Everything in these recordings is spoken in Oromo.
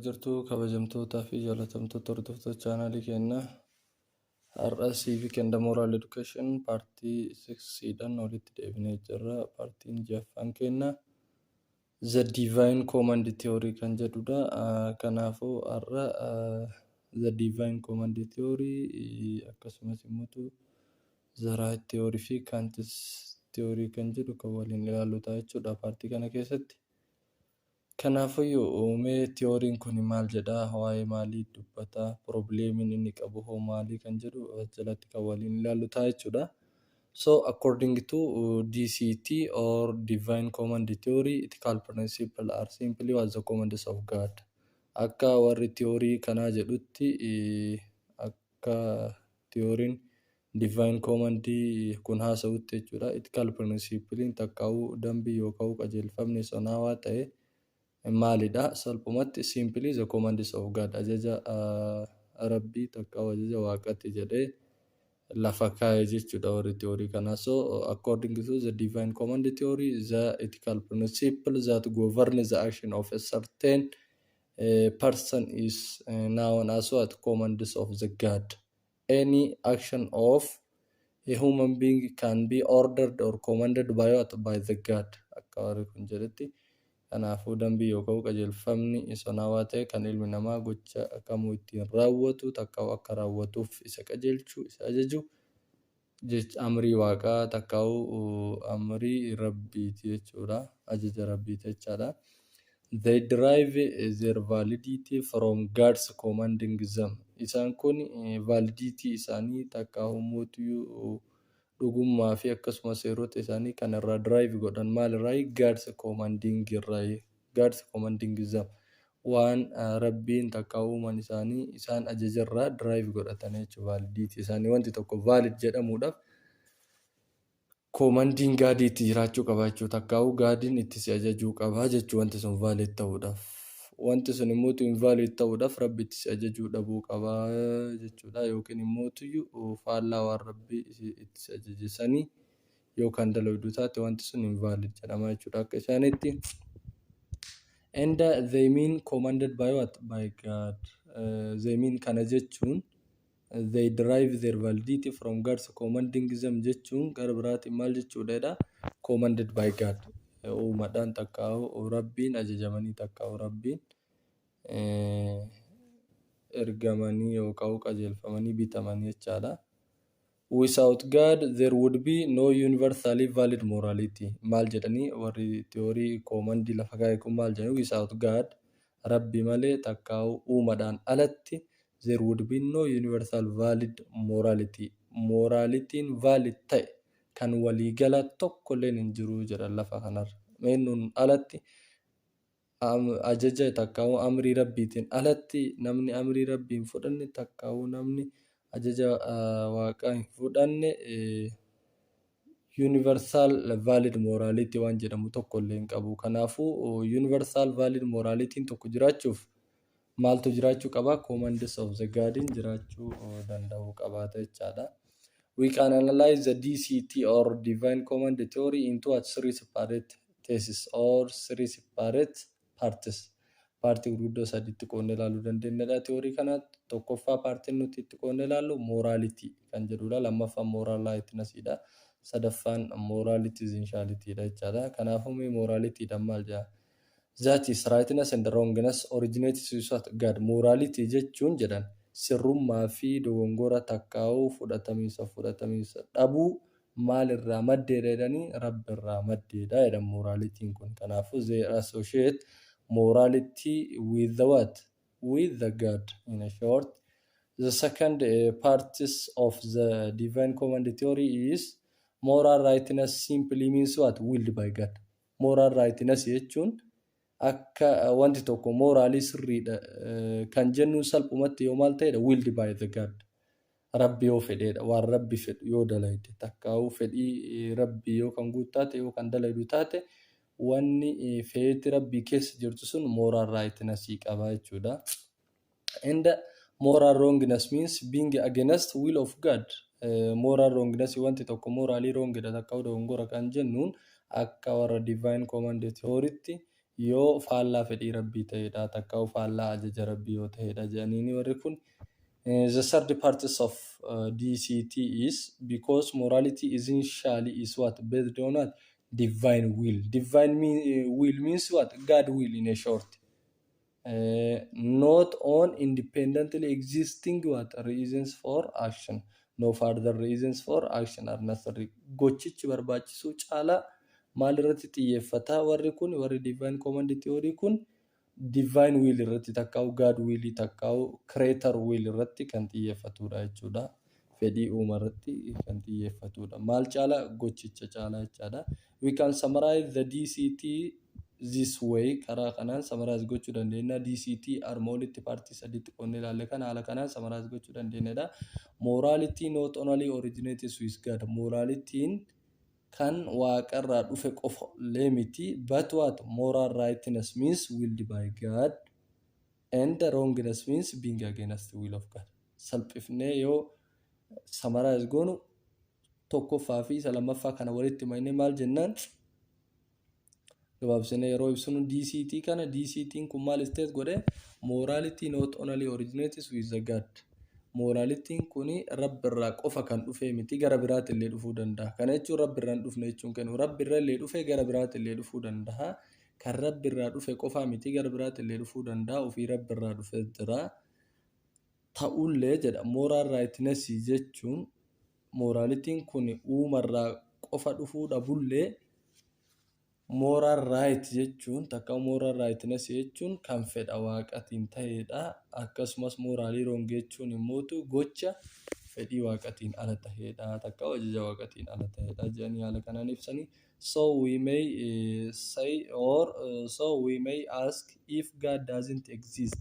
jirtu kabajamtootaa fi jaalatamtoota hordoftoota chaanaalii keenyaa har'a civic and moral education paartii 6dhaan walitti deebinee jirra. Paartiin jaffaan keenyaa the divine command theory kan jedhudha. Kanaafuu har'a the divine command theory akkasumas immoo the right theory fi Kant's theory kan jedhu kan waliin ilaallu ta'a jechuudha paartii kana keessatti. Kanaafuu uumee teoriin kun maal jedhaa, waa'ee maalii dubbataa, probleemiin inni qabu hoo maalii kan jedhu jalatti kan waliin ilaallu ta'a jechuudha. So according to DCT or divine command theory, ethical principles are simply as the commands of God. Akka warri teorii kanaa jedhutti akka teoriin divine command kun haasa'utti jechuudha. Ethical principles takkaa'uu dambii yookaan qajeelfamni sonawaa ta'e maalidha? Salphumatti simply the commands of God, ajaja rabbii takka ajaja waaqatti jedhee lafa kaa'ee jechuudha warri teorii kanaa. So according to the divine command theory, the ethical principle that govern the action of a certain person is known as what? Commands of the God. Any action of a human being can be ordered or commanded by what? By the God. Akka warri kun jedhetti kanaafuu dambii yookaan qajeelfamni sonawaa ta'e kan ilmi namaa gocha kamuu ittiin raawwatu takka akka raawwatuuf isa qajeelchu isa ajaju amrii waaqaa takka amrii rabbiiti jechuudha, ajaja rabbiiti jechaadha. They derive their validity from God's commanding them. Isaan kun validity isaanii takka mootuu dhugummaa fi akkasumas seerota isaanii kan irraa drive godhan maal irraa? God's commanding irraa. God's commanding them waan rabbiin takka uuman isaanii isaan ajajarraa drive godhatan jechuudha. Validity isaanii wanti tokko valid jedhamuudhaaf commanding gaadiitti jiraachuu qaba jechuudha. Takka gaadiin itti si ajajuu qaba jechuudha wanti sun valid ta'uudhaaf. Wanti sun immoo invalid ta'uudhaaf rabbi itti si ajajuu dhabuu qaba jechuudha, yookiin immoo faallaa waan rabbi itti si ajajisanii yookaan dalagu taate wanti sun invalid jedhama jechuudha akka isaaniitti. And they mean commanded by what? By God. They mean kana jechuun they derive their validity from God's commanding them jechuun gara biraatiin maal jechuudha? Commanded by God. Uumadhaan takka rabbiin ajajamanii takka rabbiin ergamanii yookaan qajeelfamanii bitamanii jechaadha. Without God there would be no universally valid morality. Maal jedhanii warri teorii commandii lafa kaa'e kun maal jedhanii? Without God, rabbi malee takka uumadhaan alatti there would be no universal valid morality. Moralitiin valid ta'e kan waliigala tokko illee hin jiru jedha lafa kanarra. Meenuun alatti ajaja takka amrii rabbiitiin alatti namni amrii rabbiin fudhanne takka namni ajaja waaqaa hin fudhanne universal valid morality waan jedhamu tokko illee hin qabu. Kanaafuu universal valid moralitiin tokko jiraachuuf maaltu jiraachuu qaba? Commands of the God jiraachuu danda'u qabaata jechaadha. We can analyze the DCT or divine command theory into three separate theses or three separate parts. Paartii gurguddoo sadiitti qoonnee ilaaluu dandeenyadha teorii kana. Tokkoffaa paartiin nuti itti qoonnee ilaallu morality kan jedhudha. Lammaffaan moral rightnessidha. Sadaffaan morality essentialityidha jechaadha. Kanaafuu moralityidhaan maal jedha? That is rightness and wrongness originates with God. Morality jechuun jedhan sirrummaa fi dogongora takkaa'uu fudhatamiinsa dhabuu maalirraa maddeedha jedhanii rabbiirraa maddeedha jedhan moralitiin kun. Kanaafuu they associate morality with the what? With the God in a short. The second parts of the divine command theory is moral rightness simply means what? Willed by God. Moral rightness jechuun akka wanti tokko moraalii sirriidha kan jennu salphumatti yoo maal ta'edha? Willed by the God. Rabbi yoo fedheedha, waan rabbi fedhu yoo dalayde takka fedhii rabbi yoo kan guuttaate yoo kan dalaydu taate wanni feeti rabbii keessa jirtu sun moral rightness qaba jechuudha. And moral wrongness means being against will of God. Moral wrongness wanti tokko moraalii wrongidha takka dogongora kan jennuun akka warra divine command theorytti yoo faallaa fedhii rabbii ta'edha takka faallaa ajaja rabbii yoo ta'edha jedhanii warri kun. The third purpose of DCT is because morality essentially is what based on what divine will. Divine will means what? God will in a short. Not on independently existing what reasons for action. No further reasons for action are necessary. Gochichi barbaachisu caala maal irratti xiyyeeffata warri kun warri divine command theory kun divine will irratti takkaa'u God will takkaa'u creator will irratti kan xiyyeeffatudha jechuudha. Fedhii uuma irratti kan xiyyeeffatudha. Maal caala gochicha caala jechaadha. We can summarize the DCT this way karaa kanaan summarize gochuu dandeenya. DCT armoolitti paartii sadiitti qonnee ilaalle kana haala kanaan summarize gochuu dandeenyadha. Morality not only originates with God. Moralitiin kan waaqarraa dhufe qofa miti, but what moral rightness means willed by God and wrongness means being against the will of God. Salphifnee yoo summarize goonu tokkoffaa fi isa lammaffaa kana walitti hidhee maal jennaan gabaabsinee yeroo ibsinu DCT kana DCT'n kun maal state godhe morality not only originates with the God. Moralitiin kuni rabbirraa qofa kan dhufe miti gara biraatti illee dhufuu danda'a. Kana jechuun rabbirraa hin dhufne jechuun kennu rabbirraa illee dhufe gara biraatti illee dhufuu danda'a. Kan rabbirraa dhufe qofa miti gara biraatti illee dhufuu danda'a. Ofii rabbirraa dhufe jira. Ta'ullee jedha moral rightness jechuun moralitiin kuni uumarraa qofa dhufuu dhabullee moral right jechuun takka moral rightness jechuun kan fedha waaqatiin ta'edha. Akkasumas moraalii wrong jechuun immoo gocha fedhii waaqatiin ala ta'edha. Takka ajaja waaqatiin ala ta'edha jedhanii haala kanaan ibsanii. So we may say or so we may ask if God doesn't exist,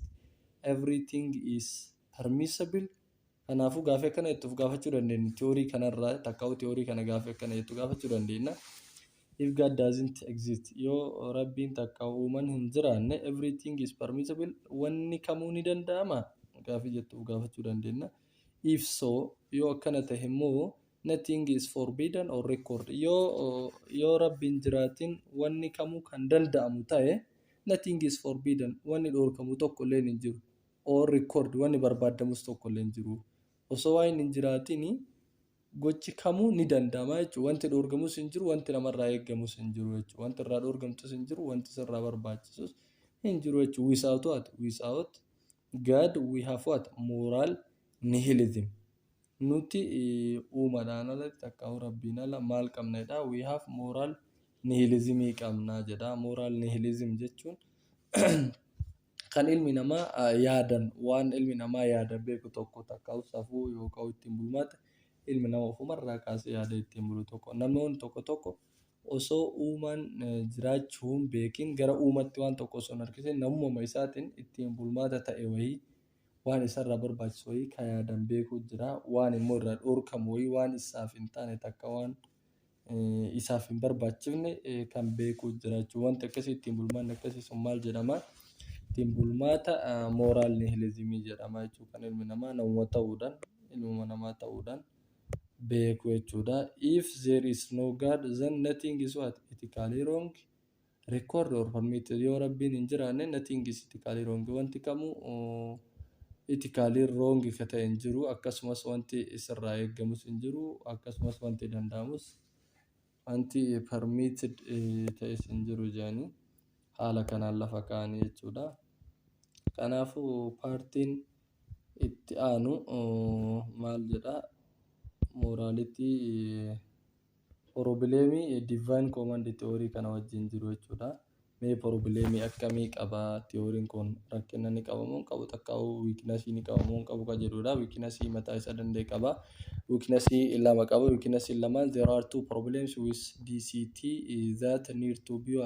everything is permissible. Kanaafuu gaafii kana itti gaafachuu dandeenya. Tiyoorii kanarraa takka tiyoorii kana gaafii kana itti gaafachuu dandeenya. If God doesn't exist, yoo rabbiin takka uuman hin jiraanne everything is permissible, wanni kamuu ni danda'ama gaafii jettu gaafachuu dandeenya. If so, yoo akkana ta'e immoo nothing is forbidden or recorded. Yoo rabbiin jiraatin wanni kamuu kan danda'amu ta'e nothing is forbidden, wanni dhorkamu tokko illee hin jiru. Or record, wanni barbaadamus tokko illee hin jiru. Osoo waan hin jiraatini gochi kamuu ni danda'ama jechuudha. Wanti dhorkamus hin jiru, wanti namarraa eegamus hin jiru jechuudha. Wanti irraa dhorkamtus hin jiru, wanti sirraa barbaachisus hin jiru jechuudha. Without God we have what? Moral nihilism. Nuti uumadhaan alatti takka rabbiin ala maal qabnedha? We have moral nihilism qabna jedha. Moral nihilism jechuun kan ilmi namaa yaadan waan ilmi namaa yaadan beeku tokko takka safuu yookaan ittiin bulmaata ilmi namaa ofumarraa kaasee yaada ittiin bulu tokko. Namoonni tokko osoo uumaan jiraachuun beekin gara uumatti waan tokko osoo hin harkisiin namuma isaatiin ittiin bulmaata ta'e wayii waan isarraa barbaachisu wayii kan yaadan beekuu jira. Waan immoo irraa dhorkamu wayii waan isaaf hin taane takka waan isaaf hin barbaachifne kan beekuu jira jechuudha. Wanti akkasii ittiin bulmaanni akkasii sun maal jedhama? Ittiin bulmaata moral nihilismii jedhama jechuudha. Kan ilmi namaa namuma ta'uudhaan ilmuma namaa ta'uudhaan beeku jechuudha. If there is no God, then nothing is what? Ethically wrong, record or permitted. Yoo rabbiin hin jiraanne nothing is ethically wrong. Wanti kamuu ethically wrong ka ta'e hin jiru. Akkasumas wanti isirraa eegamus hin jiru. Akkasumas wanti danda'amus wanti permitted ta'es hin jiru jedhanii haala kanaan lafa kaa'anii jechuudha. Kanaafuu paartiin itti aanu maal jedha? Morality probleemii divine command theory kana wajjin jiru jechuudha. Mee probleemii akkamii qaba theory'n kun? Rakkina ni qaba moo qabu? Takka weakness ni qaba moo qabu ka jedhudha. Weakness mataa isa danda'e qaba. Weakness lama qaba. Weakness lamaan there are two problems with DCT that need to be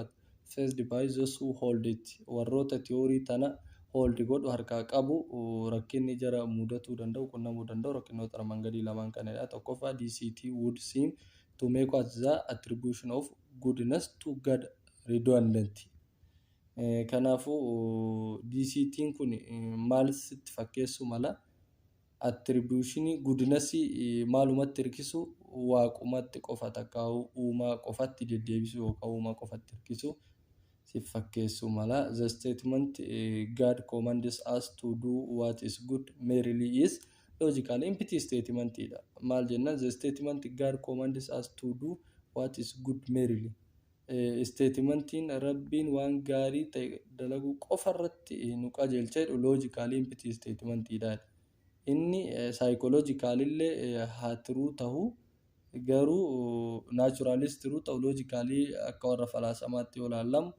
faced by those who hold it. Warroota theory tana hold godhu harkaa qabu rakkinni jara mudatuu danda'u qunnamuu danda'u rakkinoota armaan gadii lamaan kanadha. Tokkoffaa DCT would seem to make what the attribution of goodness to God redundant. Kanaafuu DCT'n kun maal sitti fakkeessu mala attribution goodness maalumatti hirkisu waaqumatti qofa takka uumaa qofatti deddeebisu yookaan uumaa qofatti hirkisu. fakkeessuu mala. The statement God commands us to do what is good merely is logically empty statement dha. Maal jenna? The statement God commands us to do what is good merely. Statementiin rabbiin waan gaarii ta'e dalaguu qofa irratti nu qajeelcha jedhu logically empty statement dha. Inni psychologically illee haa true ta'u garuu naturalist true ta'u logically akka warra falaasamaatti yoo ilaallamu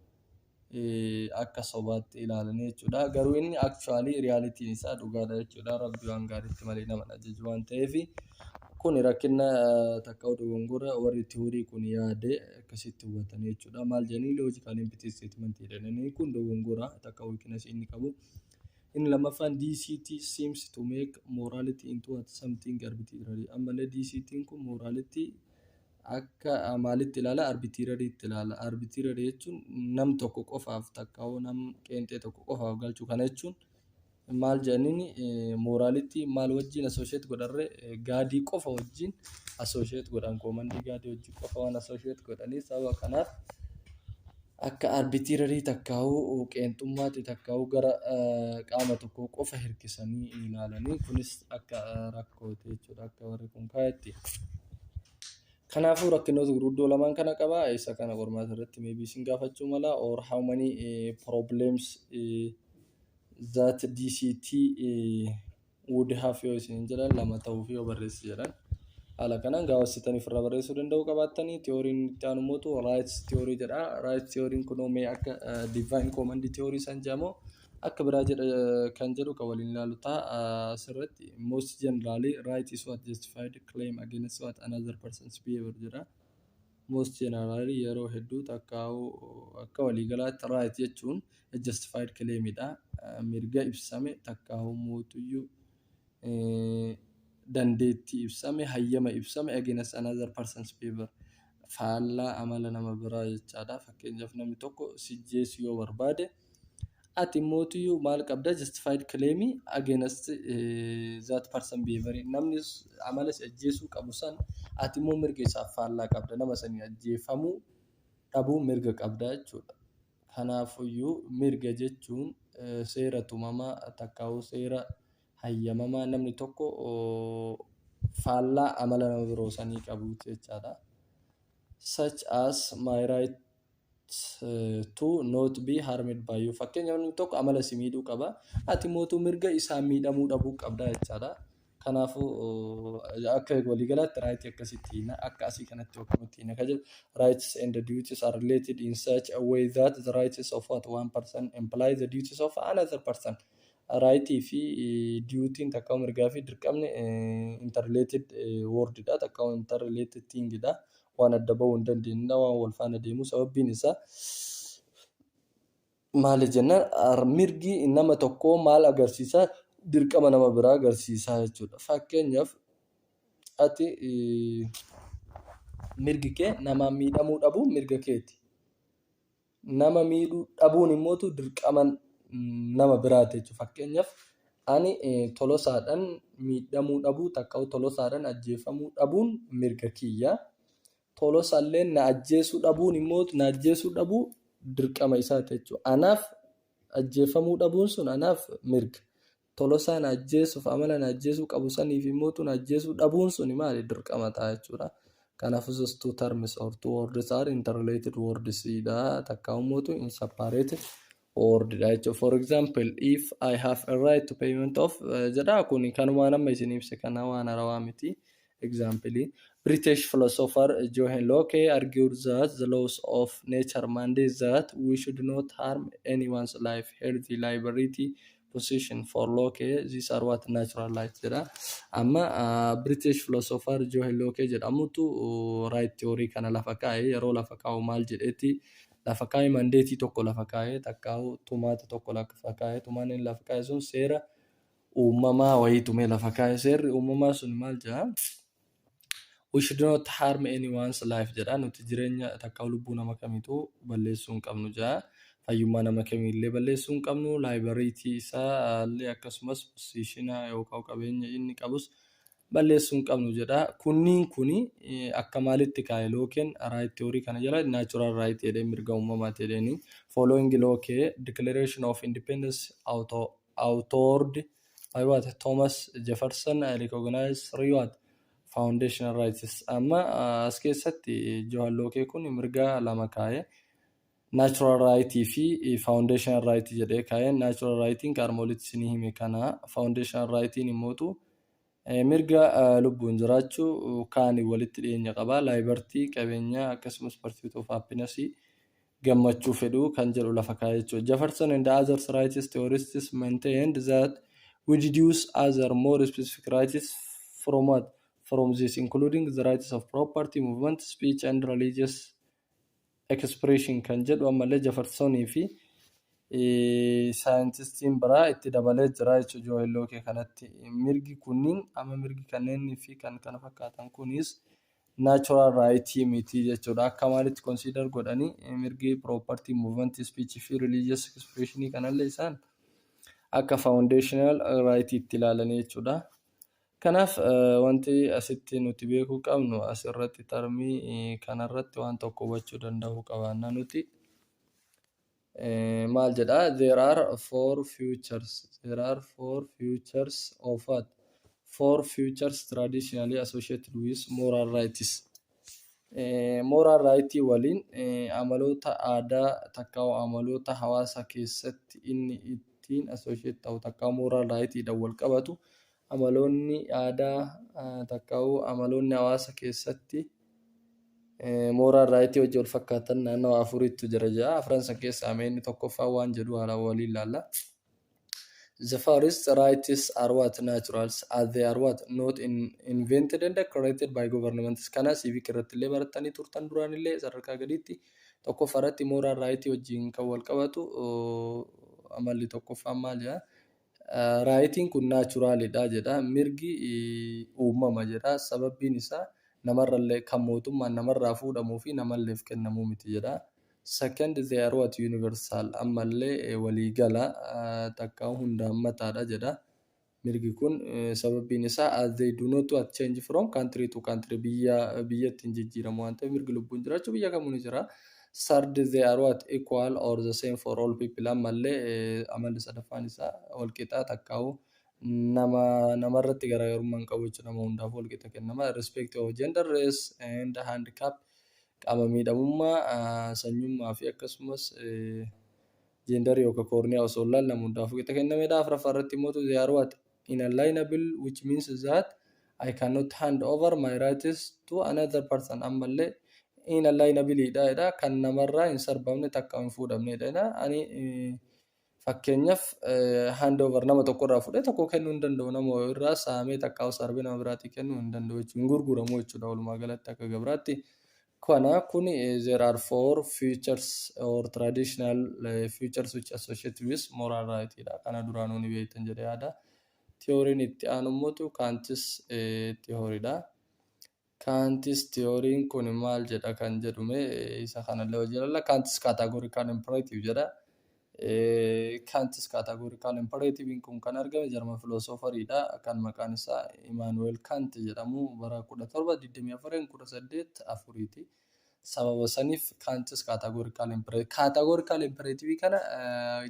akka sobaatti ilaalanii jechuudha. Garuu inni actually realitiin isaa dhugaadha jechuudha. Rabbi waan gaariitti malee nama ajaju waan ta'eef kun rakkina takka dogongora warri theory kun yaade akkasitti hubatanii jechuudha. Maal jedhanii logical empty statement jedhanii kun dogongora takka weakness inni qabu. In lamaffaan DCT seems to make morality into something arbitrary. Ammallee DCT kun morality akka maalitti ilaala? Arbitrary itti ilaala. Arbitrary jechuun nam tokko qofaaf takka nam qeenxee tokko qofaaf galchuu kana jechuun maal jedhanii morality maal wajjin associate godharre gaadii qofa wajjin associate godhan commandii gaadii wajjin qofa waan associate godhanii sababa kanaaf akka arbitrary takkaa'uu qeenxummaatti takkaa'uu gara qaama tokko qofa hirkisanii ilaalanii kunis akka rakkooti jechuudha akka warri kun kaayetti. Kanaafuu rakkinoota gurguddoo lamaan kana qaba. Isa kana qormaata irratti maybe sin gaafachuu mala or how many problems that DCT would have yoo isin jedhan lama ta'uu fi yoo barreessi jedhan haala kanaan gaafasitanii firra barreessuu danda'u qabaattanii teoriin itti aanu mootu rights theory jedha. Rights theory kun mee akka divine command theory san jedhamoo akka biraa jedha kan jedhu kan waliin ilaalu ta'a asirratti. Most generally right is what justified claim against what another person's behavior jedha. Most generally yeroo hedduu takkaa'u akka waliigalaatti right jechuun justified claim dha. Mirga ibsame takkaa'u mootuyyuu dandeettii ibsame hayyama ibsame against another person's behavior faallaa amala nama biraa jechaadha. Fakkeenyaaf namni tokko sijjeessu yoo barbaade ati mootuyyuu maal qabda? Justified claim against that person behavior. Namni amala ajjeesuu qabu san ati immoo mirga isaaf faallaa qabda. Nama sanii ajjeefamuu dhabuu mirga qabda jechuudha. Kanaafuyyuu mirga jechuun seera tumamaa takkaa'u seera hayyamamaa namni tokko faallaa amala nama biroo sanii qabu jechaadha. Such as my right to not be harmed by you. Fakkeenyaaf namni tokko amala si miidhuu qaba. Ati mootuu mirga isaa miidhamuu dhabuu qabda jechaadha. Kanaafuu akka waliigalaatti right akkasitti akka asii kanatti akkamitti kaje rights and the duties are related in such a way that the rights of what one person implies the duties of another person. Right fi duty takka mirgaa fi dirqamni interrelated word dha takka interrelated thing dha. Waan adda bahuu hin dandeenye waan wal faana deemu sababbiin isaa maal jenna mirgi nama tokko maal agarsiisa dirqama nama biraa agarsiisa jechuudha. Fakkeenyaaf ati mirgi kee nama miidhamuu dhabuu mirga keeti. Nama miidhuu dhabuun immoo dirqama nama biraati jechuudha. Fakkeenyaaf ani tolosaadhaan miidhamuu dhabuu takka tolosaadhaan ajjeefamuu dhabuun mirga kiyya. Tolosaallee na ajjeesuu dhabuun immoo na ajjeesuu dhabuu dirqama isaati jechuudha. Anaaf ajjeefamuu dhabuun sun anaaf mirga. Tolosaa na ajjeesuuf amala na ajjeesuu qabu saniif immoo na ajjeesuu dhabuun sun maali dirqama ta'a jechuudha. Kanaafuu those two terms or two words are interrelated words dha takka immoo inseparated word dha jechuudha. For example, if I have a right to payment of jedha kun kanuma nama isin ibse kana waan harawaa miti. Example, British philosopher Johann Locke argued that the laws of nature mandate that we should not harm anyone's life, health, liberty, position. For Locke, these are what natural rights jedha. Amma British philosopher Johann Locke jedhamutu right theory kana lafa kaa'e yeroo lafa kaa'u maal jedheeti lafa kaa'e mandeetii tokko lafa kaa'e takkaa'u tumaata tokko lafa kaa'e tumaan lafa kaa'e sun seera uumamaa wayii tumee lafa kaa'e seerri uumamaa sun maal jedha? We should not harm anyone's life jedha. Nuti jireenya takka lubbuu nama kamiitu balleessuu hin qabnu jedha. Fayyummaa nama kamiillee balleessuu hin qabnu. Liberty isaa illee akkasumas position yookaan qabeenya inni qabus balleessuu hin qabnu jedha. Kunniin kuni akka maalitti kaa'e lookeen right theory kana jala natural right jedhee mirga uumamaati jedheni following lookee declaration of independence authored by what Thomas Jefferson recognized three what foundational rights. Amma as keessatti Johan Lookee kun mirga lama kaa'e. Natural right fi foundational right jedhee kaa'e. Natural rightiin qaarma walitti isinii hime kana. Foundational rightiin immootu mirga lubbuun jiraachuu kaan walitti dhiyeenya qaba. Liberty qabeenyaa akkasumas pursuit of happiness gammachuu fedhuu kan jedhu lafa kaa'e jechuudha. Jefferson and other rights theorists maintained that we deduce other more specific rights from what? From this, including the rights of property, movement, speech and religious expression kan jedhu ammallee Jeffersonii fi saayintistiin biraa itti dabalee jira jechuudha Johan Lookee kanatti. Mirgi kunniin amma mirgi kanneenii fi kan kana fakkaatan kunis natural right miti jechuudha. Akka maalitti consider godhanii mirgi property, movement, speech fi religious expression kanallee isaan akka foundational right itti ilaalanii jechuudha. Kanaaf wanti asitti nuti beekuu qabnu asirratti tarmii kanarratti waan tokko hubachuu danda'uu qabaanna nuti. Maal jedha? There are four futures of what? Four futures traditionally associated with moral rights. Moral right waliin amaloota aadaa takka amaloota hawaasa keessatti inni ittiin associate ta'u takka moral right dhaan wal qabatu. Amaloonni aadaa takka amaloonni hawaasa keessatti moral right wajjin wal fakkaatan naannoo afuriitu jira jedha. Afran san keessaa inni tokkoffaa waan jedhu haala waliin ilaalla. The first rights are what? Naturals, as they are what? Not invented and created by governments. Kana civic irratti illee baratanii turtan duraan illee sadarkaa gadiitti tokkoffaa irratti moral right wajjin kan wal qabatu amalli tokkoffaa maal jedha? Raayitiin kun naachuraalidha jedha. Mirgi uumama jedha. Sababbiin isaa namarrallee kan mootummaan namarraa fuudhamuu fi namalleef kennamuu miti jedha. Second, they are what? Universal. Ammallee waliigala takka hunda hammataadha jedha. Mirgi kun sababbiin isaa as they do not what? Change from country to country. Biyyatti hin jijjiiramu waan ta'eef mirgi lubbuun jiraachuu biyya kamuu ni jira. Third, they are what? Equal or the same for all people. Ammallee amalli sadaffaan isaa walqixa takkaa'u namarratti garaagarummaa hin qabu jechuudha. Nama hundaaf walqixa kennama. Respect of gender, race and handicap. Qaama miidhamummaa, sanyummaa fi akkasumas gender yookaan koorniyaa osoo ilaallamu hundaaf walqixa kennamedha. Afuraffaa irratti immoo they are what? Inalienable, which means that I cannot hand over my rights to another person. Ammallee inalienable dha kan namarraa hin sarbamne takka hin fuudhamnedha. Ani fakkeenyaaf handover nama tokkorraa fudhee tokko kennuu hin danda'u. Nama irraa saamee takka sarbee nama biraatii kennuu hin danda'u jechuudha. Hin gurguramu jechuudha walumaa galatti akka gabraatti. Kana kun there are four futures or traditional futures which associate with moral right dha. Kana duraanuu ni beektan jedhee yaada. Theoriin itti aanu immoo Kant's theory dha. Kant's theory kun maal jedha kan jedhume isa kanallee hojii ilaalla. Kant's categorical imperative jedha. Kant's categorical imperative kun kan argame Jarman philosopher-dha kan maqaan isaa Immanuel Kant jedhamu bara 1724 sababa saniif Kant's categorical imperative kana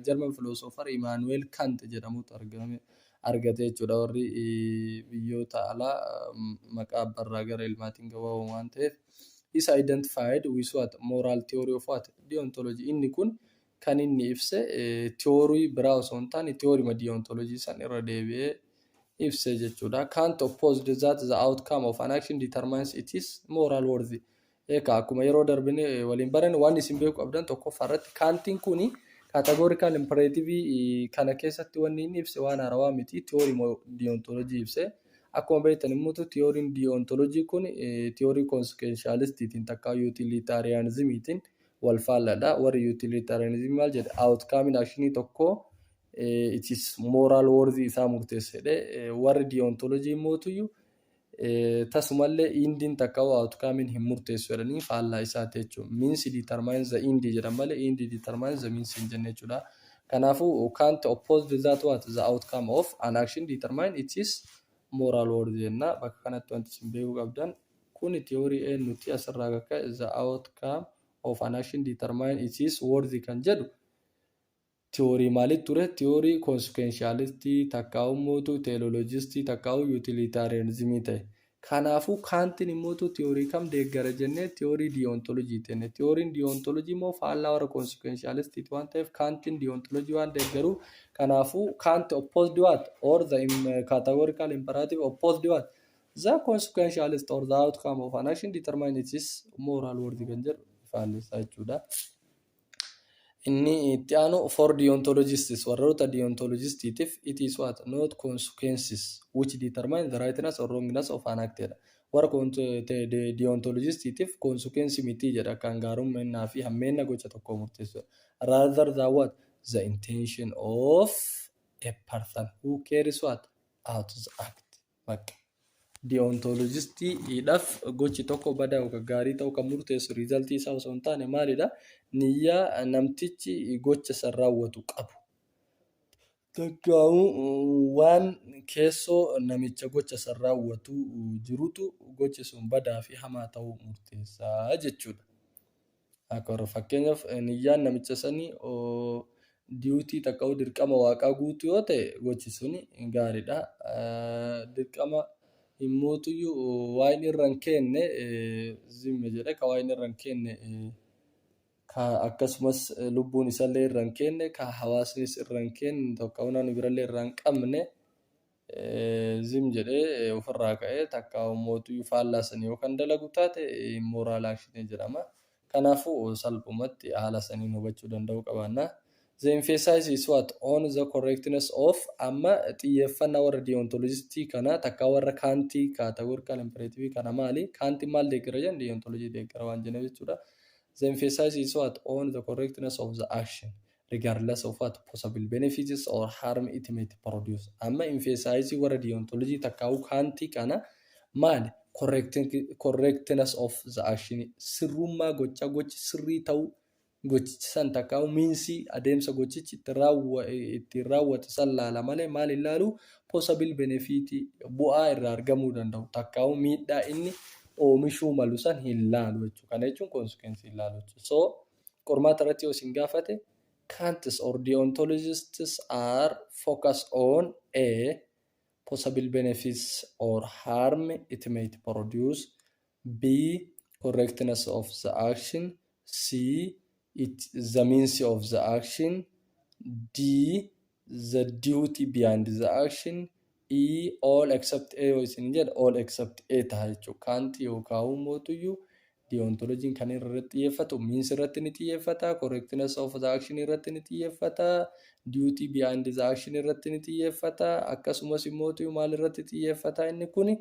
Jarman philosopher Immanuel Kant jedhamutu argate jechuudha. Warri biyyoota alaa maqaa abbarraa gara ilmaatiin gabaaboo waan ta'eef is identified with what? Moral theory of what? Deontology. Inni kun kan inni ibse theory biraa osoo hin taane theory deontology san irra deebi'ee ibse jechuudha. Kant opposed that the outcome of an action determines its moral worthy. Egaa akkuma yeroo darbine waliin baran waan isin beeku qabdan tokkoffaa irratti Kantiin kuni categorical imperative kana keessatti wanni inni ibse waan haarawaa miti. Theory deontology ibse. Akkuma beektan immoo theory deontology kun theory consequentialistiin takka utilitarianismiitiin wal faalladha. Warri utilitarianism maal jedha? Outcome in action tokko it is moral worthy isaa murteessedhe. Warri deontology immoo tasumallee indiin takka outcome hin murteessu jedhanii faallaa isaati jechuudha. Means determines the end jedhan malee end determines the means hin jenne jechuudha. Kanaafuu Kant opposed that what? The outcome of an action determine its moral worth jenna. Bakka kanatti wanti isin beekuu qabdan kuni theory nuti asirraa akka the outcome of an action determine it is worthy kan jedhu theory maaliif ture? Theory consequentiality takkaa'u mootu teleologistii takkaa'u utilitarianism ta'e. Kanaafuu kaantiin immoo theory kam deeggara jennee theory deontology jenne. Theory deontology immoo faallaa warra consequentiality waan ta'eef kaantiin deontology waan deeggaru. Kanaafuu kaant opposed what or the categorical imperative opposed what the consequentialist or the outcome of an action determine it is moral worthy kan jedhu faallessaa jechuudha. Inni itti aanu for deontologists warroota deontologistiitiif it is what not consequences which determine the rightness or wrongness of an act jedha. Warra deontologistiitiif consequence miti jedha kan gaarummaa fi hammeenna gocha tokko murteessu. Rather than what the intention of a person who carries what out the act. Bakka deontologistiidhaaf gochi tokko badaa yookaan gaarii ta'uu kan murteessu riizaltii isaa osoo hin taane maalidha? Niyyaa namtichi gocha san raawwatu qabu. Takkaa'u waan keessoo namicha gocha san raawwatu jirutu gochi sun badaa fi hamaa ta'uu murteessaa jechuudha. Akka fakkeenyaaf niyyaan namicha sanii duutii takkaa'u dirqama waaqaa guutuu yoo ta'e gochi suni gaariidha. Dirqama immootuyyuu waan irra hin kenne zimma jedhe ka waan irra hin kenne akkasumas lubbuun isallee irra hin kenne ka hawaasnis irra hin kenne tokko naannoo birallee irra hin qabne zim jedhee ofirraa ka'ee takka mootuyyuu faallaa sanii yookaan dalagu taate moral action jedhama. Kanaafuu salphumatti haala saniin hubachuu danda'uu qabaanna. The emphasis is what on the correctness of amma xiyyeeffannaa warra deontologistii kana takka warra kaantii categorical imperative kana maali? Kaantii maal deeggara jenna? Deontology deeggara waan jenna jechuudha. The emphasis is what on the correctness of the action regardless of what possible benefits or harm it may produce. Amma emphasis warra deontology takka kaantii kana maali? Correctness of the action sirrummaa gochaa gochi sirrii ta'uu gochichi san takkaa'u miinsii adeemsa gochichi itti raawwatu san laala malee maal ilaalu possible benefit bu'aa irraa argamuu danda'u takkaa'u miidhaa inni oomishuu malu san hin laalu jechuudha. Kana jechuun consequence hin laalu jechuudha. So qormaata irratti yoo isin gaafate Kants or deontologists are focused on A, possible benefits or harm it may produce, B, correctness of the action, C, the means of the action, D, the duty behind the action, E, all except A is injured, all except A ta'a jechuudha. Kaanti yookaan mootuyyuu deontology kan irratti xiyyeeffatu means irratti ni xiyyeeffata, correctness of the action irratti ni xiyyeeffata, duty behind the action irratti ni xiyyeeffata, akkasumas immoo maal irratti xiyyeeffata inni kuni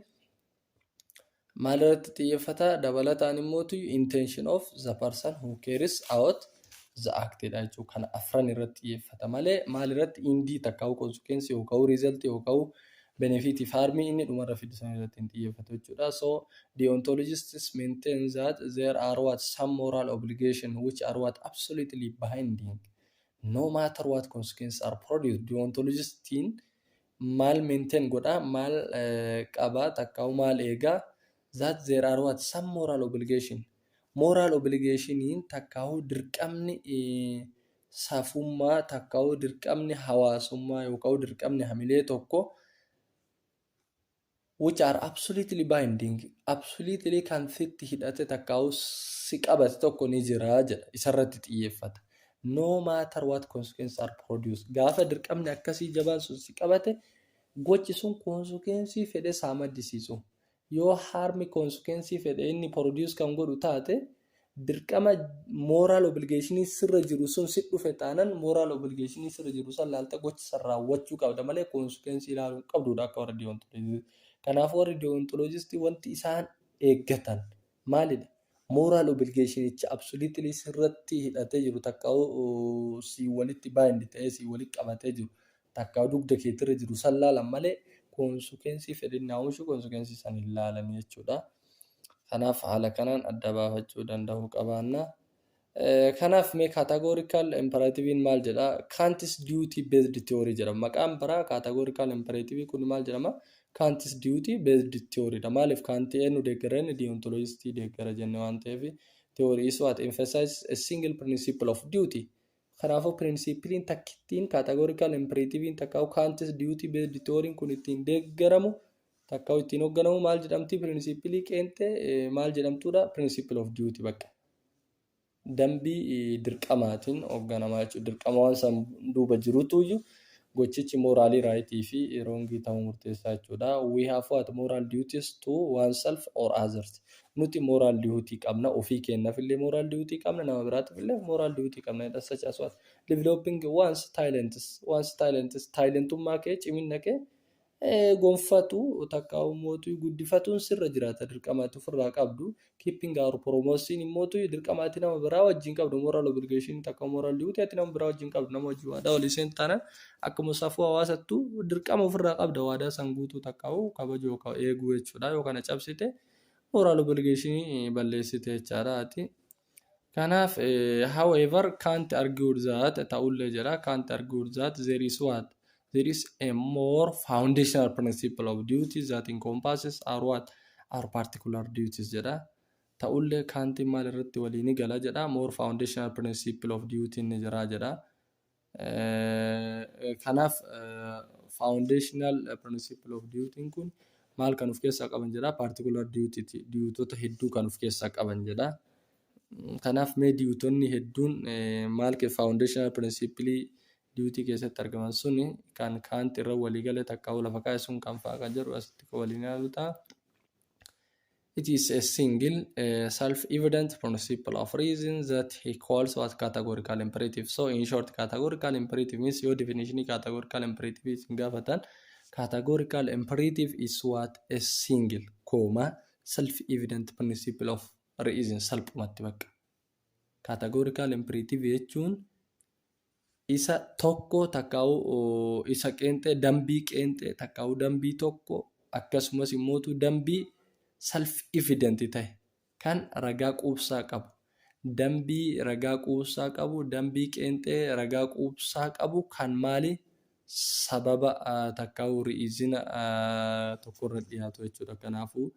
maal irratti xiyyeeffata dabalataan immoo intention of the person who carries out the act jechuudha. Kana afran irratti xiyyeeffata malee maal irratti indii takkaa'u consequence yookaan result yookaan benefit if harm inni dhumarra fidisan irratti xiyyeeffatu jechuudha. So deontologists maintain that there are what some moral obligation which are what absolutely binding no matter what consequences are produced. Deontologistiin maal maintain godha maal qaba takkaa'u maal eegaa that there are what some moral obligation takkaa'u dirqamni safummaa takkaa'u dirqamni hawaasummaa yookaan dirqamni hamilee tokko which are absolutely binding, absolutely kan sitti hidhate takkaa'u si qabate tokko ni jira jedha isarratti xiyyeeffata. No matter what consequences are produced. Gaafa dirqamni akkasii jabaan sun si qabate gochi sun consequence fedhe isaa maddisiisu. Yoo harmi consequence fedhe inni produce kan godhu taate dirqama moral obligation sirra jiru sun si dhufe taanan moral obligation sirra jiru san laalta gochi san raawwachuu qabda malee consequence ilaaluu qabduudha akka warra deontology. Kanaafuu warri deontologistii wanti isaan eeggatan maalidha? Moral obligation ichi absolutely sirratti hidhatee jiru takkaa'u si walitti bind ta'ee si walitti qabatee jiru takkaa'u dugda keetirra jiru san laalan malee consequence fedhinnaa oomishuu consequence san hin laalan jechuudha. Kanaaf haala kanaan adda baafachuu danda'uu qabaanna. Kanaaf mee categorical imperative maal jedha? Kant's duty based theory jedhama. Maqaan biraa categorical imperative kun maal jedhama? Kaantis duty based theory dha. Maaliif kaantii eenyu deeggara inni deontologistii deeggara jenne waan ta'eef theory is what emphasize a single principle of duty. Kanaafuu pirinsipiliin takkittiin categorical imperativein takkaa'u kaantis duty based theory kun ittiin deeggaramu takkaa'u ittiin hoogganamu maal jedhamti pirinsipilii qeenxee maal jedhamtuudha principle of duty bakka. Dambii dirqamaatiin hoogganamaa jechuudha. Dirqama waan san duuba jirutuyyuu gochichi moraalii raayitii fi wrongii ta'uu murteessaa jechuudha. We have what moral duties to oneself or others. Nuti moral duty qabna ofii keenyaaf illee moral duty qabna nama biraatiif illee moral duty qabna. Such as what developing one's talents talentummaa kee cimina kee gonfatu takkaa'u mootuu guddifatuun sirra jiraata dirqamaatti ofirraa qabdu. Keeping our promotion immoo dirqamaatti nama biraa wajjin qabdu moral obligation takka moral duty ati nama biraa wajjin qabdu nama wajjin waadaa walii seentaanan akkuma safuu hawaasattuu dirqama ofirraa qabda waadaa san guutuu takkaa'u kabajuu yookaan eeguu jechuudha yoo kana cabsite moral obligation balleessite jechaadha ati. Kanaaf however can't argue that ta'ullee jira can't argue that there is a more foundational principle of duties that encompasses our particular duties jedha. Ta'ullee kaantiin maal irratti waliin gala jedha more foundational principle of duty ni jira jedha. Kanaaf foundational principle of duty kun maal kan of keessaa qaban jedha particular dutyota hedduu kan of keessaa qaban jedha. Kanaaf mee dutyonni hedduun maal ke foundational principle duty keessatti argaman suni kan kaanti irra walii galee takkaa'u lafa kaa'e sun kan fa'aa kan jedhu asitti waliin ilaaluta. It is a single self-evident principle of reason that he calls what categorical imperative. So in short, categorical imperative means your definition categorical imperative is gaafatan. Categorical imperative is what a single, self-evident principle of reason salphumatti bakka. Categorical imperative jechuun isa tokko takkaa'u isa qeenxee dambii qeenxee takkaa'u dambii tokko akkasumas immoo dambii self-evident ta'e kan ragaa quubsaa qabu dambii ragaa quubsaa qabu dambii qeenxee ragaa quubsaa qabu kan maali sababa takkaa'u riizina tokkorra dhiyaatu jechuudha. Kanaafuu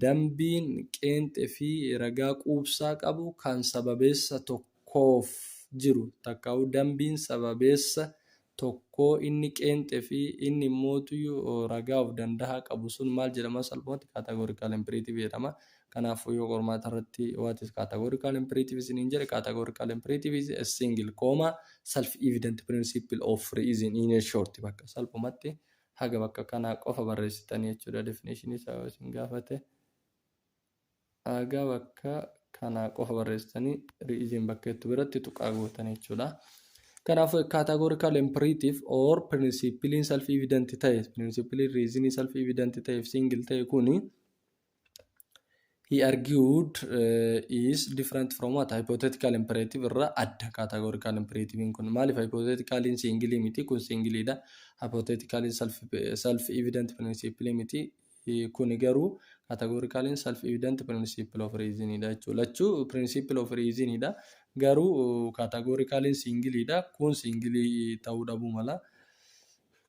dambiin qeenxee fi ragaa quubsaa qabu kan sababeessa tokkoof jiru takkaa'u dambiin sababeessa tokkoo inni qeenxee fi inni mootuu ragaa of danda'a qabu sun maal jedhama salphumatti categorical imperative jedhama. Kanaafuu yoo qormaata irratti what is categorical imperative isiniin jedhe categorical imperative is a single self-evident principle of reason in a short bakka salphumatti haga bakka kanaa qofa barreessitanii jechuudha definition isaa isin gaafate haga bakka kanaa qofa barreessitanii reason bakka itti biratti tuqaa gootanii jechuudha. Kanaafuu categorical imperative or principle self-evident ta'e principle reason self-evident ta'e single ta'e kuni he argued is different from what hypothetical imperative irra adda categorical imperative kun maaliif hypothetical single miti kun single dha hypothetical self-evident principle miti kun garuu categorical self-evident principle of reason dha jechuudha. Lachuu principle of reason dha garuu categorical single dha kun single ta'uu dhabuu mala.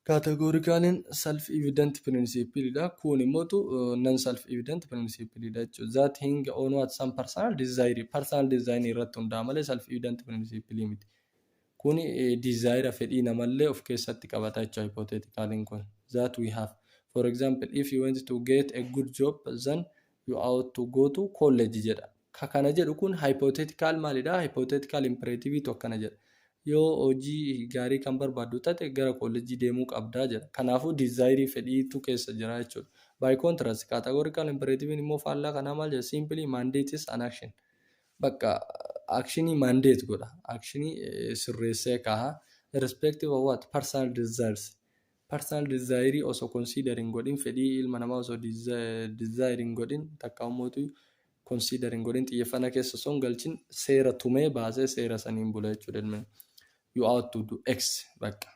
Categorical self-evident principle dha kun immoo non self-evident principle dha jechuudha. That hing on what some personal desire irratti hundaa malee self-evident principle miti. Kun desire fedhii namallee of keessatti qabata jechuudha hypothetical kun. That we have. For example, if you want to get a good job, then you ought to go to college jedha. Kana jedhu kun hypothetical maalidha? Hypothetical imperative tokkana jedha. Yoo hojii gaarii kan barbaaddu taate gara kolleejii deemuu qabdaa jedha. Kanaafuu desire fedhiitu keessa jira jechuudha. By contrast, categorical imperative immoo faallaa kanaa maal jedha? Simply mandate is an action. Bakka actionii mandate godha. Actionii sirreessee kaaha. Irrespective of what? Personal desires. Personal desire also considering godin fedhii ilma namaa osoo desiring godin takka ummatu considering godin xiyyeeffannaa keessa son galchin seera tumee baasee seera saniin bula jechuudha. You ought to do X bakka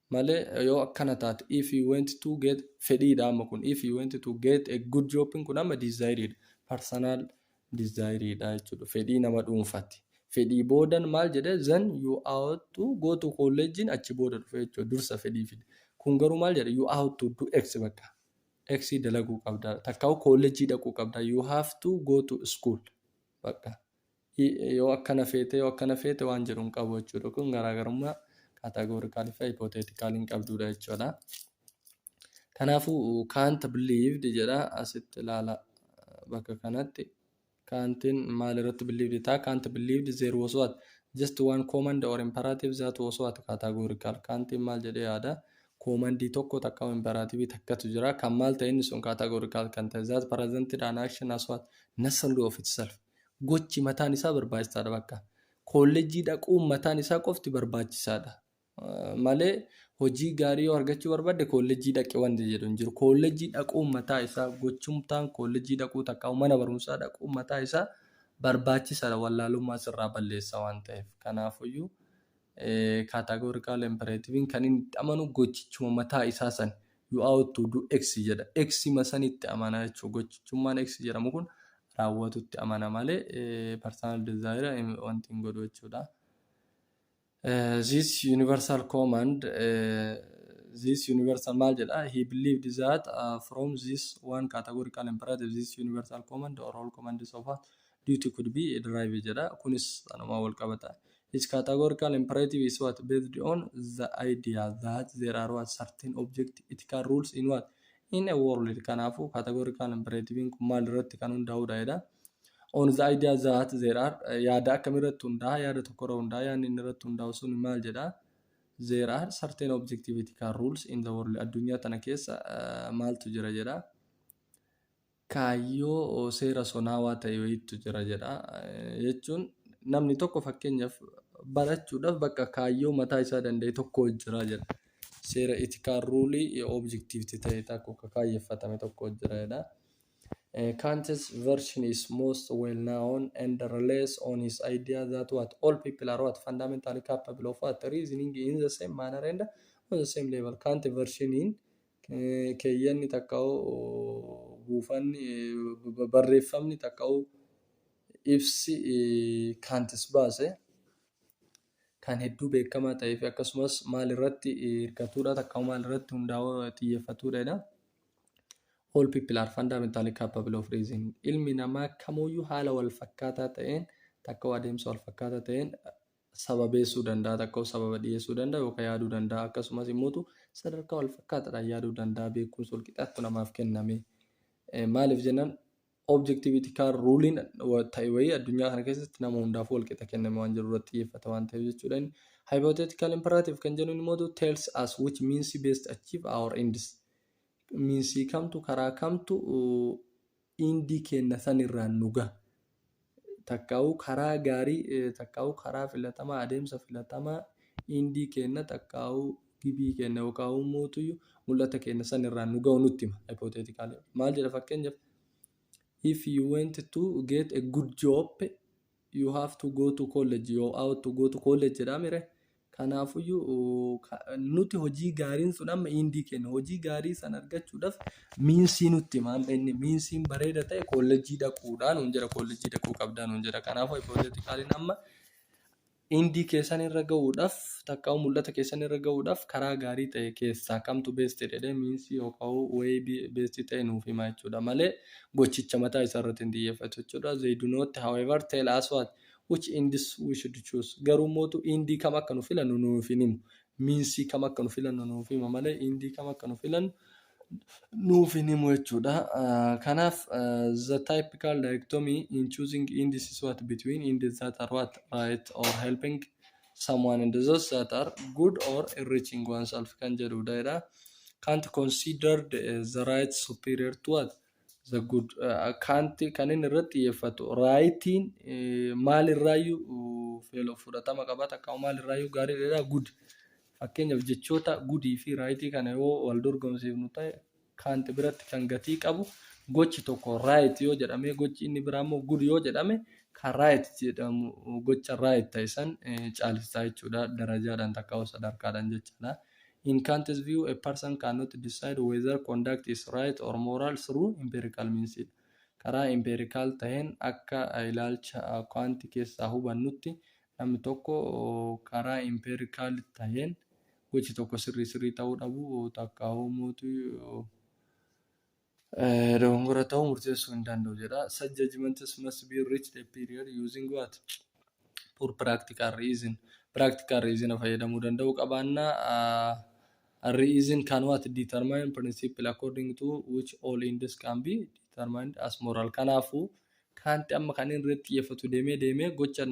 malee yoo akkana taate if you went to get fedhiidha amma kun if you went to get a good job kun amma desire personal desire dha jechuudha. Fedhii nama dhuunfaati. Fedhii boodan maal jedhe then you ought to go to college achi booda dhufe jechuudha dursa fedhii fide. Kun garuu maal jedha? You have to do X bakka. X dalaguu qabda. Takkaa'u kolleejjii dhaquu qabda. You have to go to school bakka. Yoo akkana feete waan jedhu hin qabu jechuudha. Kun garaagarummaa kaatagoorikaalii fi hipoteetikaalii hin qabdudha jechuudha. Kanaafuu can't believed jedha asitti ilaala bakka kanatti. Can'tiin maal irratti believed ta'a? Can't believed there was what? Just one command or imperative that was what? Categorical. Can'tiin maal jedhee yaada? Commandii tokko takka imperative takkatu jira. Kan maal ta'e inni sun categorical kan ta'e that presented an action as what? Necessary of itself. Gochi mataan isaa barbaachisaadha bakka. Kolleejjii dhaquun mataan isaa qofti barbaachisaadha. Malee hojii gaarii yoo argachuu barbaadde kolleejjii dhaqe wanti jedhu hin jiru. Kolleejjii dhaquun mataa isaa gochumtaan kolleejjii dhaquu takka mana barumsaa dhaquun mataa isaa barbaachisaadha. Wallaalummaa sirraa balleessa waan ta'eef. Kanaafuyyuu categorical imperativein kan inni itti amanu gochichuma mataa isaa san you have to do X jedha. X masanitti amana jechuudha. Gochichummaan X jedhamu kun raawwatutti amana malee personal desire wanti hin godhu jechuudha. This universal command, this universal maal jedha? He believed that from this one categorical imperative, this universal command or all commands of duty could be derived jedha. Kunis anuma wal qabata. His categorical imperative is what? Based on the idea that there are what? Certain objective ethical rules in what? In a world. Kanaafu categorical imperative kun maal irratti kan hundaa'udha jedha. On the idea that there are yaada akkamirratti hundaa yaada tokkorra hundaa yaadni inni irratti hundaa'u sun maal jedha? There are certain objective ethical rules in the world. Addunyaa tana keessa maaltu jira jedha? Kaayyoo seera sonaawaa ta'e wayiitu jira jedha. Jechuun namni tokko fakkeenyaaf barachuudhaaf bakka kaayyoo mataa isaa danda'e tokko jira jedha. Seera ethical rule objective ta'e takko kaayeffatame tokko jira jedha. Kant's version is most well known and relies on his idea that what all people are what fundamentally capable of what reasoning in the same manner and on the same level. Kant version in keeyyanni takka'u buufanni barreeffamni takka'u ibsi Kantis baase kan hedduu beekamaa ta'ee fi akkasumas maal irratti hirkatuudha takka'u maal irratti hundaa'uu xiyyeeffatuudha. All people are fundamentally capable of reasoning. Ilmi namaa kamuyyuu haala wal fakkaataa ta'een takka adeemsa wal fakkaataa ta'een sababeessuu danda'a, takka sababa dhiyeessuu danda'a yookaan yaaduu danda'a. Akkasumas immoo sadarkaa wal fakkaataadhaan yaaduu danda'a. Beekumsa wal qixxaatu namaaf kenname. Maaliif jennaan objectivity kan ruuliin ta'e wayii addunyaa kana keessatti nama hundaaf wal qixa kenname waan jiru irratti xiyyeeffata waan ta'eef jechuudha. Hypothetical imperative kan jennuun immoo tells us which means best achieve our ends. Miinsii kamtu karaa kamtu indii kenna sanirraan nuga takkaa'u karaa gaarii takkaa'u karaa filatamaa adeemsa filatamaa indii kenna takkaa'u gibii kenna yookaan mootuyyuu mul'ata kenna sanirraan nuga nutti hima. Hypothetical maal jedha fakkeenyaaf if you want to get a good job you have to go to college, you have to go to college jedhamire. Kanaafuyyuu nuti hojii gaariin sun amma indii kenna. Hojii gaarii san argachuudhaaf miinsii nutti hima. Inni miinsiin bareeda ta'e kolleejjii dhaquudhaan hun jedha kolleejjii dhaquu qabdaan hun jedha. Kanaafuu hipoteetikaaliin amma indii keessan irra gahuudhaaf takkaa'u mul'ata keessan irra gahuudhaaf karaa gaarii ta'e keessaa kamtu beesti jedhee miinsii yookaan wayii beesti ta'e nuuf hima jechuudha malee gochicha mataa isaa irratti hin xiyyeeffatu jechuudha. They do not however tell us what which indies we should choose. Garuu mootu indii kam akka nu filannu nuuf hin himu. Miinsii kam akka nu filannu nuuf hima malee indii kam akka nu filannu nuuf hin himu jechuudha. Kanaaf the typical dichotomy in choosing indies is what between indies that are what right or helping someone and those that are good or enriching oneself kan jedhudha. Kant considered the right superior to what the good. Kant kan inni irratti xiyyeeffatu raayitiin maalirraayyuu fudhatama qabata akka maalirraayyuu gaariidha good. Fakkeenyaaf jechoota goodii fi raayitii kana yoo wal dorgomsiifnu ta'e Kant biratti kan gatii qabu gochi tokko raayit yoo jedhame gochi inni biraa immoo good yoo jedhame kan raayit jedhamu gocha raayit ta'e san caalchisaa jechuudha darajaadhaan takka sadarkaadhaan jechuudha. In Kant's view, a person cannot decide whether conduct is right or moral through empirical means. Karaa empirical ta'een akka ilaalcha Kant keessaa hubannutti namni tokko karaa empirical ta'een gochi tokko sirrii ta'uu dhabu takka uumuutu dogongora ta'uu murteessuu hin danda'u jedha. Such judgments must be reached a period using what? For practical reason. Practical reason fayyadamuu danda'uu qabaannaa reason can what determine principle according to which all indices can be determined as moral. Kanaafuu kanti amma kan irratti xiyyeeffatu deemee gocha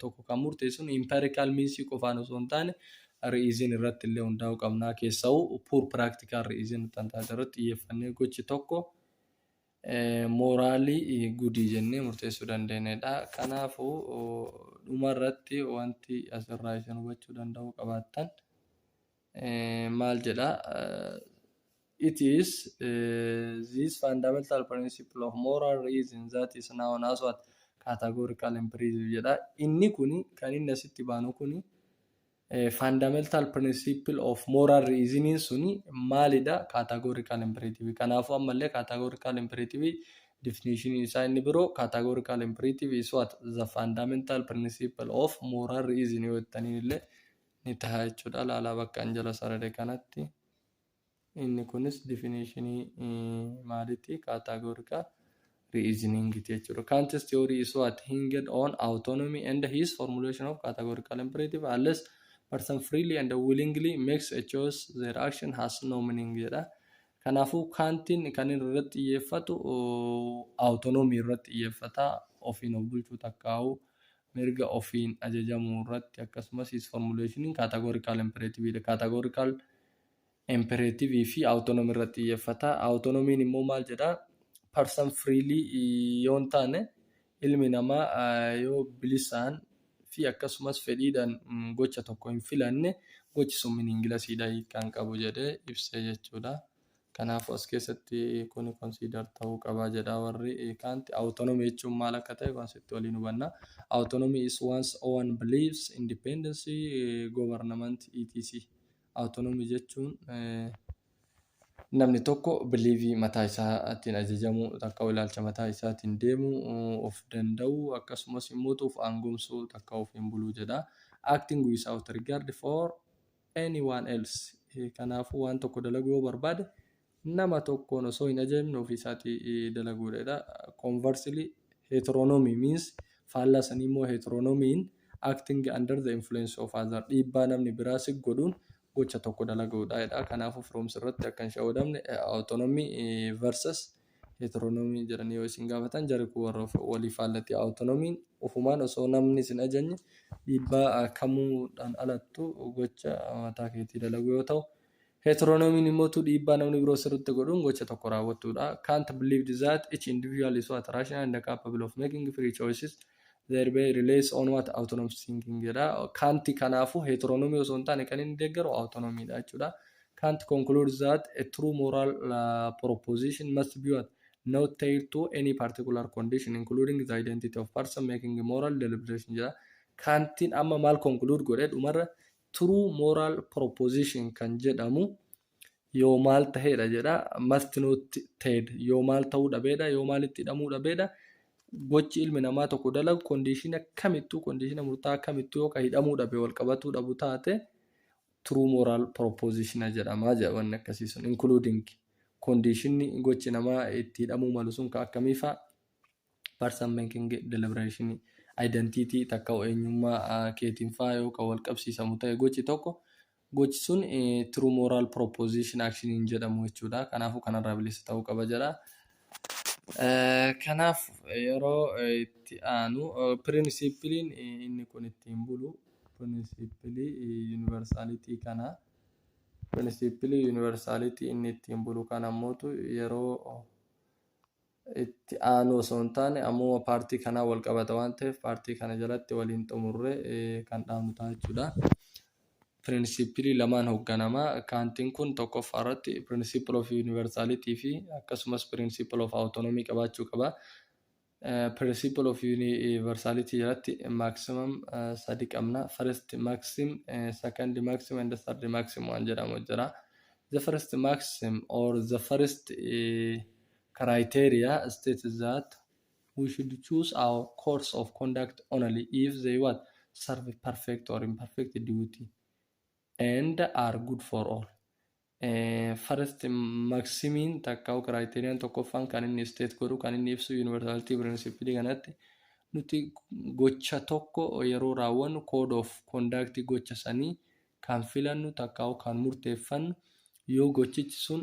tokko kan murteessuun empirical means qofaan osoo hin taane reason irratti illee hundaa'uu qabnaa keessa'u pure practical reason tantaate irratti xiyyeeffannee gochi tokko moraalii gudii jennee murteessuu dandeenyedha. Kanaafuu dhuma irratti wanti asirraa isin hubachuu danda'uu qabaattan maal jedha? It is this fundamental principle of moral reason that is known as what? Categorical imperative jedha. Inni kuni kan inni asitti baanu kuni fundamental principle of moral reasoning suni maalidha? Categorical imperative. Kanaafuu ammallee categorical imperative definition isaa inni biroo categorical imperative is what? The fundamental principle of moral reasoning yoo jettaniin illee ni ta'a jechuudha. Laalaa bakka anjala sararee kanatti. Inni kunis definitionii maaliti? Categorical reasoning jechuudha. Kant's theory is what? Hinged on autonomy and his formulation of categorical imperative unless person freely and willingly makes a choice, their action has no meaning jedha. Kanaafuu kantiin kan irratti xiyyeeffatu autonomy irratti xiyyeeffata, ofiin of bulchuu takkaa'u mirga ofiin ajajamuu irratti akkasumas his formulation categorical imperative. Categorical imperative fi autonomy irratti xiyyeeffata. Autonomy immoo maal jedha? Person freely yoo hin taane ilmi namaa yoo bilisaan fi akkasumas fedhiidhaan gocha tokko hin filanne gochi sun ingilisiidha kan qabu jedhee ibsee jechuudha. Kanaafuu as keessatti kun consider ta'uu qaba jedha warri kanti. Autonomy jechuun maal akka ta'e konseptii waliin hubanna. Autonomy is one's own beliefs, independence, government, etc. Autonomy jechuun namni tokko believii mataa isaatiin ajajamuu takka ilaalcha mataa isaatiin deemuu of danda'u akkasumas immoo of aangomsuu takka ofiin buluu jedha. Acting without regard for anyone else. Kanaafuu waan tokko dalaguu yoo barbaade nama tokkoon osoo hin ajajamne ofii isaatii dalaguudha. Conversely, heteronomy means faallaa sanii immoo heteronomiin acting under the influence of other. Dhiibbaa namni biraa si godhuun gocha tokko dalaguudha. Kanaafuu firoomsi irratti akka hin shawwadamne autonomy versus heteronomy jedhanii yoo isin gaafatan jarri kun warra walii faallatti. Autonomiin ofumaan osoo namni isin ajajne dhiibbaa kamuudhaan alattu gocha mataa keetii dalagu yoo ta'u, heteronomiin immoo dhiibbaa namni biroo sirriitti godhuun gocha tokko raawwattuudha. Can't believe that each individual is what? Rational and capable of making free choices. Thereby relies on what? Autonomous thinking jedha. Kanti kanaafuu heteronomy osoo hin taane kan inni deeggaru autonomy dha jechuudha. Kant concludes that a true moral proposition must be what? Not tied to any particular condition including the identity of person making a moral deliberation jedha. Kantiin amma maal conclude godhe dhumarra true moral proposition kan jedhamu yoo maal ta'edha jedha. Must not tied yoo maal ta'uu dhabeedha yoo maalitti hidhamuu dhabeedha. Gochi ilmi namaa tokko dalagu condition kamittuu condition murtaa'aa kamittuu yoo hidhamuu dhabe wal qabatuu dhabu taate true moral proposition jedhama jedhan akkasii sun including condition gochi namaa itti hidhamuu malu sun akkamiifaa person making deliberation identity takka eenyummaa keetiin faa yoo wal qabsiisamu ta'e gochi tokko gochi sun true moral proposition action jedhamu jechuudha. Kanaafuu kanarraa bilisa ta'uu qaba jedha. Kanaaf yeroo itti aanu principiliin inni kun ittiin bulu principilii universality kana principilii universality inni ittiin bulu kana mootu yeroo itti aanu osoo hin taane ammoo paartii kanaa wal qabata waan ta'eef paartii kana jalatti waliin xumurre kan dhaabnu ta'a jechuudha. Principilii lamaan hoogganamaa kantiin kun tokkoffaa irratti principle of universality fi akkasumas principle of autonomy qabaachuu qaba. Principle of universality jalatti maximum sadi qabna. First maxim, second maxim and the third maxim waan jedhamu jira. The first maxim or the first criteria states that we should choose our course of conduct only if they what? Serve perfect or imperfect duty. and are good for all. First maximiin takkaa'u kiraayiteriiyaan tokkoffaan kan inni state godhu kan inni ibsu universality principle kanatti nuti gocha tokko yeroo raawwannu code of conduct gocha sanii kan filannu takkaa'u kan murteeffannu yoo gochichi sun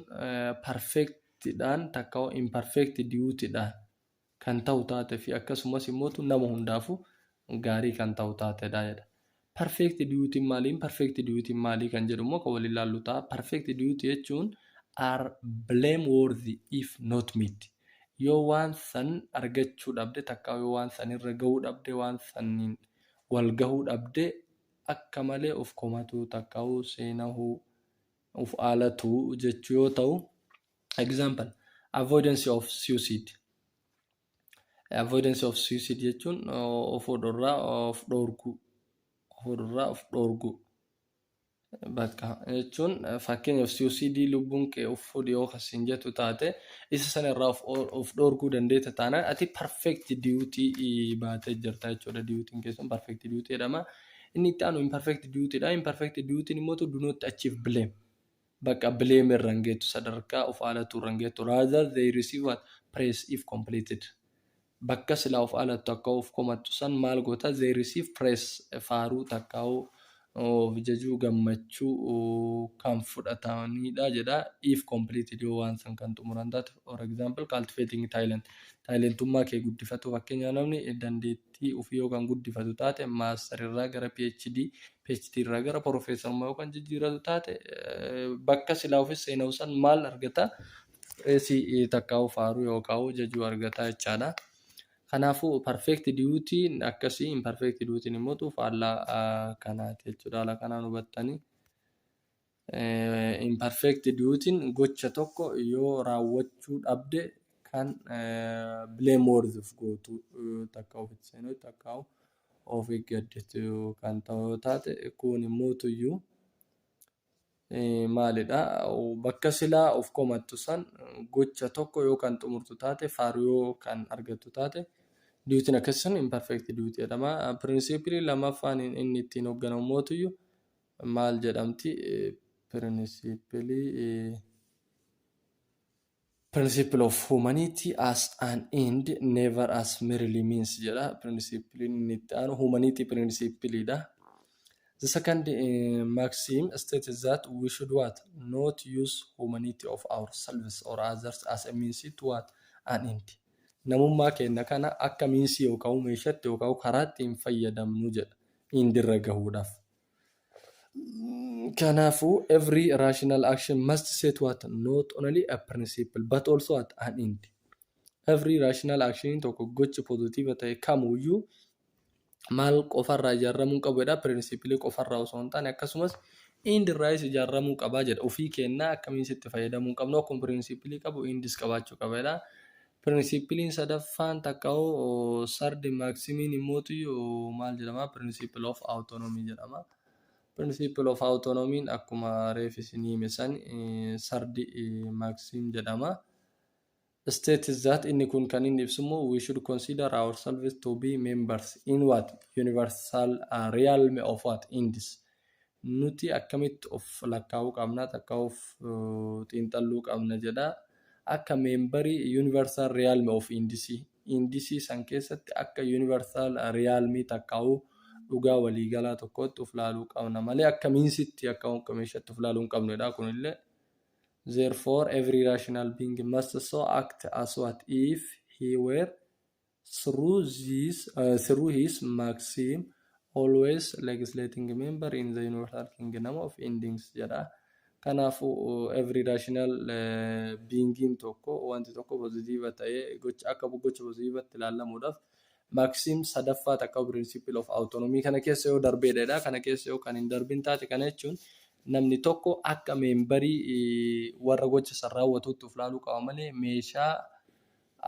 perfectidhaan takkaa'u imperfect dutyidhaan kan ta'u taate fi akkasumas immoo nama hundaafu gaarii kan ta'u taatedha jedha. Perfect duty maali? Imperfect duty maali kan jedhu immoo kan waliin ilaallu ta'a. Perfect duty jechuun are blameworthy if not met. Yoo waan san argachuu dhabde takka yoo waan san irra gahuu dhabde waan saniin wal gahuu dhabde akka malee of komatu takka seenahuu of aalatu jechuu yoo ta'u. Example, avoidance of suicide. Avoidance of suicide jechuun of odorraa of dhoorguu. Of dhoorguu. Bakka jechuun fakkeenyaaf suicide lubbuun kee of fudhi yoo kasiin jettu taate isa sanarraa of dhoorguu dandeetta taanaan ati perfect duty baatee jirta jechuudha. Duty'n keessumaa perfect duty jedhama. Inni itti aanu imperfect duty'dha. Imperfect duty'n immoo do not achieve blame. Bakka blame irra hin geettu sadarkaa of aalatu irra hin geettu. Rather they receive what praise if completed. Bakka silaa of aalatu takka of komattu san maal goota they receive praise faaruu takka of jajuu gammachuu kan fudhatamanidha jedha if completed yoo waan san kan xumuran taate. For example, cultivating talent. Talentummaa kee guddifatu fakkeenyaaf namni dandeettii ofii yoo kan guddifatu taate maaster irraa gara PhD irraa gara profeesarummaa yoo kan jijjiiratu taate bakka silaa ofis seenuu san maal argata si takka faaruu yookaan jajuu argata jechaadha. Kanaafuu perfect duty akkasii imperfect duty immoo faallaa kanaati jechuudha. Haala kanaan hubattanii imperfect duty gocha tokko yoo raawwachuu dhabde kan blameworthy of gootu takka ofitti seenuu takka of eeggaddetu kan ta'u taate kun immoo tuyyuu maalidha bakka silaa of komattu san gocha tokko yoo kan xumurtu taate faaruu yoo kan argattu taate duty'n akkasumas imperfect duty jedhama. Principle lamaffaan inni ittiin hoogganamu mootuyyuu maal jedhamti? Principle of humanity as an end never as merely means jedha. Principle inni itti aanu humanity principleidha. The second maxim states that we should what? Not use humanity of ourselves or others as a means to what? An end. Namummaa keenya kana akka miinsii yookaan meeshaatti yookaan karaatti hin fayyadamnu jedha indirra gahuudhaaf. Kanaafuu every rational action must set what? Not only a principle but also what? An end. Every rational action tokko gocha positive ta'e kamuyyuu maal qofarraa ijaaramuu qabu jedha. Principle qofarraa osoo hin taane akkasumas indirraayis ijaaramuu qabaa jedha. Ofii keenyaa akkamiin itti fayyadamuu qabnu akkuma principle qabu indis qabaachuu qaba jedha. Principiliin sadaffaan takka sardi maximiin immoo maal jedhama? Principle of autonomy jedhama. Principle of autonomy akkuma reefisni himesan sardi maxim jedhama. States that inni kun kan inni ibsu immoo we should consider ourselves to be members in what? Universal realm of what? Indis. Nuti akkamitti of lakkaa'uu qabna takka of xiinxalluu qabna jedha. Akka membarii universal realm of indisii san keessatti akka universal realmii takkaa'u dhugaa waliigalaa tokkotti of laaluu qabna malee akka miinsitti akka meeshaatti of laaluu hin qabnedha kunillee. Therefore every rational being must so act as what if he were through his maxim always legislating member in the universal kingdom of endings jedha. Kanaafuu every rational being tokko wanti tokko positive ta'ee gocha akka gocha positivetti ilaalamuudhaaf maxim sadaffaa takka principle of autonomy kana keessa yoo darbeedha. Kana keessa yoo kan hin darbin taate kana jechuun namni tokko akka membarii warra gocha san raawwatutti of laaluu qaba malee meeshaa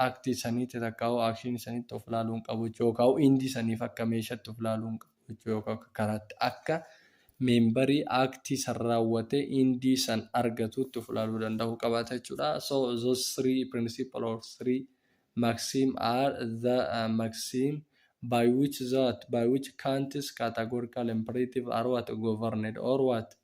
aktii saniitti takka akshinii saniitti of laaluu hin qabu yookaan indi saniif akka meeshaatti of laaluu hin qabu yookaan karaatti akka membarii aktii san raawwate indii san argatutti of laaluu danda'u qabaata jechuudha. So those three principles or three maxim are the maxim by which Kant's categorical imperative are what? Governed or what?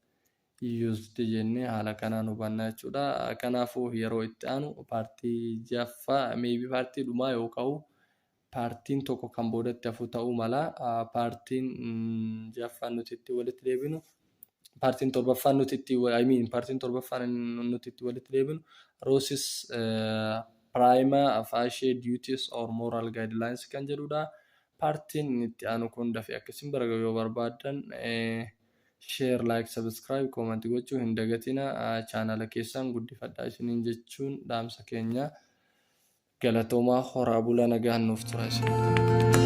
used jennee haala kanaan hubanna jechuudha. Kanaafuu yeroo itti aanu paartii jaffaa maybe paartii dhumaa yookaan paartiin tokko kan boodatti hafu ta'uu mala. Paartiin jaffaan nuti itti walitti deebinu paartiin torbaffaan nuti itti paartiin torbaffaan nuti itti walitti deebinu Roses Primer Fashion Duties or Moral Guidelines kan jedhudha. Paartiin itti aanu kun dafee akkasiin baraga yoo barbaadan share, like, subscribe, comment gochuu hin dagatina. Chaanala keessan guddifadhaa isiniin jechuun dhaamsa keenya. Galatoomaa horaa bulaa nagaan nuuf tura isin.